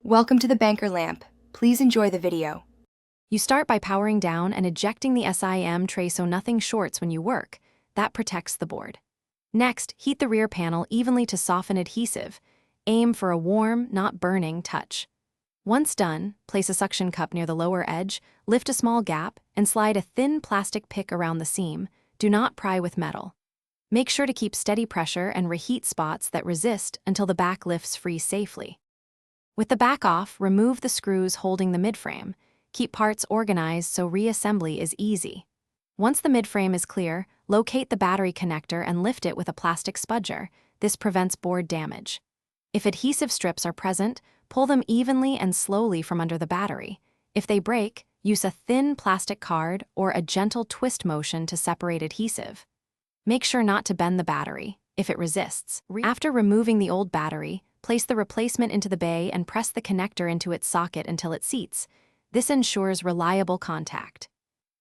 Welcome to the banker lamp. Please enjoy the video. You start by powering down and ejecting the SIM tray so nothing shorts when you work. That protects the board. Next, heat the rear panel evenly to soften adhesive. Aim for a warm, not burning touch. Once done, place a suction cup near the lower edge, lift a small gap, and slide a thin plastic pick around the seam. Do not pry with metal. Make sure to keep steady pressure and reheat spots that resist until the back lifts free safely. With the back off, remove the screws holding the midframe. Keep parts organized so reassembly is easy. Once the midframe is clear, locate the battery connector and lift it with a plastic spudger. This prevents board damage. If adhesive strips are present, pull them evenly and slowly from under the battery. If they break, use a thin plastic card or a gentle twist motion to separate adhesive. Make sure not to bend the battery if it resists. After removing the old battery, place the replacement into the bay and press the connector into its socket until it seats. This ensures reliable contact.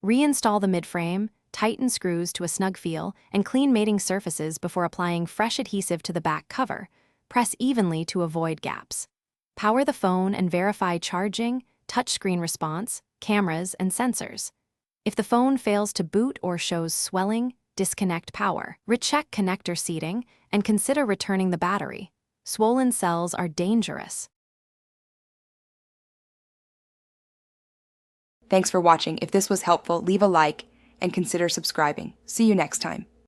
Reinstall the midframe, tighten screws to a snug feel, and clean mating surfaces before applying fresh adhesive to the back cover. Press evenly to avoid gaps. Power the phone and verify charging, touchscreen response, cameras, and sensors. If the phone fails to boot or shows swelling, disconnect power. Recheck connector seating and consider returning the battery. Swollen cells are dangerous. Thanks for watching. If this was helpful, leave a like and consider subscribing. See you next time.